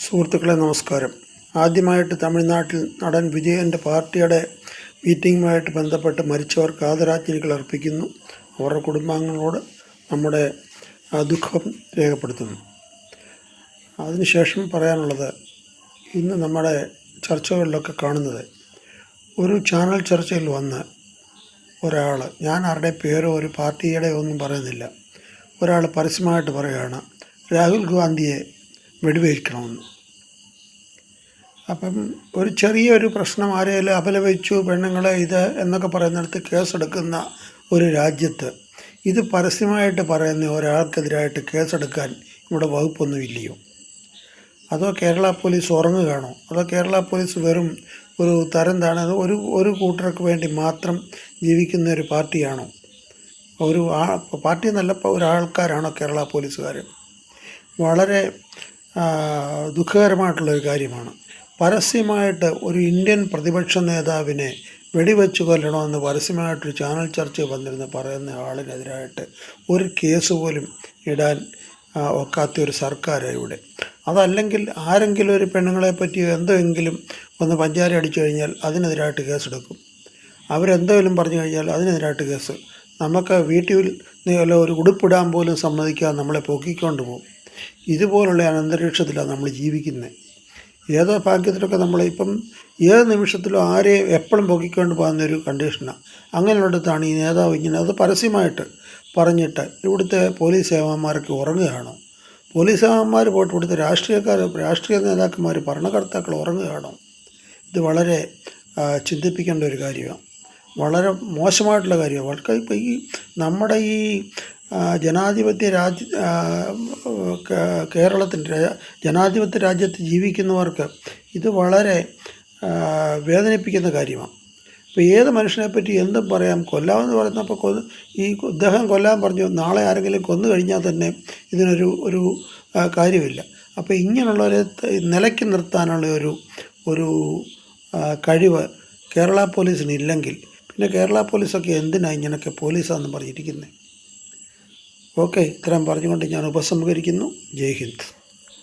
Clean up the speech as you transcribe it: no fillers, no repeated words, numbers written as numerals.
സുഹൃത്തുക്കളെ നമസ്കാരം. ആദ്യമായിട്ട് തമിഴ്നാട്ടിൽ നടൻ വിജയൻ്റെ പാർട്ടിയുടെ മീറ്റിങ്ങുമായിട്ട് ബന്ധപ്പെട്ട് മരിച്ചവർക്ക് ആദരാഞ്ജലികൾ അർപ്പിക്കുന്നു. അവരുടെ കുടുംബാംഗങ്ങളോട് നമ്മുടെ ദുഃഖം രേഖപ്പെടുത്തുന്നു. അതിനുശേഷം പറയാനുള്ളത്, ഇന്ന് നമ്മുടെ ചർച്ചകളിലൊക്കെ കാണുന്നത്, ഒരു ചാനൽ ചർച്ചയിൽ വന്ന് ഒരാൾ, ഞാൻ ആരുടെ പേരോ ഒരു പാർട്ടിയുടെ ഒന്നും പറയുന്നില്ല, ഒരാൾ പരസ്യമായിട്ട് പറയുകയാണ് രാഹുൽ ഗാന്ധിയെ വെടിവെക്കണമെന്ന്. അപ്പം ഒരു ചെറിയൊരു പ്രശ്നം ആരെയും അപലപിച്ചു, പെണ്ണുങ്ങളെ ഇത് എന്നൊക്കെ പറയുന്നിടത്ത് കേസെടുക്കുന്ന ഒരു രാജ്യത്ത് ഇത് പരസ്യമായിട്ട് പറയുന്ന ഒരാൾക്കെതിരായിട്ട് കേസെടുക്കാൻ ഇവിടെ വകുപ്പൊന്നുമില്ലയോ? അതോ കേരള പോലീസ് ഉറങ്ങുകയാണോ? അതോ കേരള പോലീസ് വെറും ഒരു തരം താണത് ഒരു കൂട്ടർക്ക് വേണ്ടി മാത്രം ജീവിക്കുന്ന ഒരു പാർട്ടിയാണോ? ഒരു പാർട്ടി എന്നല്ല, ഒരാൾക്കാരാണോ കേരള പോലീസുകാർ? വളരെ ദുഃഖകരമായിട്ടുള്ളൊരു കാര്യമാണ്. പരസ്യമായിട്ട് ഒരു ഇന്ത്യൻ പ്രതിപക്ഷ നേതാവിനെ വെടിവെച്ച് കൊല്ലണമെന്ന് പരസ്യമായിട്ടൊരു ചാനൽ ചർച്ചയിൽ വന്നിരുന്ന് പറയുന്ന ആളിനെതിരായിട്ട് ഒരു കേസ് പോലും ഇടാൻ ഒക്കാത്ത ഒരു സർക്കാരാണ് ഇവിടെ. അതല്ലെങ്കിൽ ആരെങ്കിലും ഒരു പെണ്ണുങ്ങളെ പറ്റിയോ എന്തെങ്കിലും ഒന്ന് പഞ്ചാര അടിച്ചു കഴിഞ്ഞാൽ അതിനെതിരായിട്ട് കേസെടുക്കും. അവരെന്തെങ്കിലും പറഞ്ഞു കഴിഞ്ഞാൽ അതിനെതിരായിട്ട് കേസ്. നമുക്ക് വീട്ടിൽ ഒരു ഉടുപ്പിടാൻ പോലും സമ്മതിക്കാതെ നമ്മളെ പൊക്കിക്കൊണ്ട് പോകും. ഇതുപോലുള്ള അന്തരീക്ഷത്തിലാണ് നമ്മൾ ജീവിക്കുന്നത്. ഏതോ ഭാഗ്യത്തിലൊക്കെ നമ്മളിപ്പം ഏത് നിമിഷത്തിലും ആരെയും എപ്പോഴും പൊക്കിക്കൊണ്ട് പോകുന്നൊരു കണ്ടീഷനാണ്. അങ്ങനെയുള്ളിടത്താണ് ഈ നേതാവ് ഇങ്ങനെ അത് പരസ്യമായിട്ട് പറഞ്ഞിട്ട് ഇവിടുത്തെ പോലീസ് സേവന്മാർക്ക് ഉറങ്ങുകയാണോ? പോലീസ് സേവന്മാർ പോയിട്ട് ഇവിടുത്തെ രാഷ്ട്രീയ നേതാക്കന്മാർ, ഭരണകർത്താക്കൾ ഉറങ്ങുകയാണോ? ഇത് വളരെ ചിന്തിപ്പിക്കേണ്ട ഒരു കാര്യമാണ്. വളരെ മോശമായിട്ടുള്ള കാര്യമാണ്. ഇപ്പോൾ ഈ നമ്മുടെ ഈ ജനാധിപത്യ കേരളത്തിൻ്റെ ജനാധിപത്യ രാജ്യത്ത് ജീവിക്കുന്നവർക്ക് ഇത് വളരെ വേദനിപ്പിക്കുന്ന കാര്യമാണ്. ഇപ്പോൾ ഏത് മനുഷ്യനെപ്പറ്റി എന്തും പറയാം. കൊല്ലാമെന്ന് പറയുന്നപ്പോൾ ഈ ഇദ്ദേഹം കൊല്ലാൻ പറഞ്ഞു, നാളെ ആരെങ്കിലും കൊന്നു കഴിഞ്ഞാൽ തന്നെ ഇതിനൊരു കാര്യമില്ല. അപ്പോൾ ഇങ്ങനെയുള്ളവരെ നിലയ്ക്ക് നിർത്താനുള്ള ഒരു കഴിവ് കേരള പോലീസിന് ഇല്ലെങ്കിൽ പിന്നെ കേരള പോലീസൊക്കെ എന്തിനാണ് ഇങ്ങനെയൊക്കെ പോലീസാണെന്ന് പറഞ്ഞിരിക്കുന്നത്? ഓക്കെ, ഇത്രയും പറഞ്ഞുകൊണ്ട് ഞാൻ ഉപസംഹരിക്കുന്നു. ജയ് ഹിന്ദ്.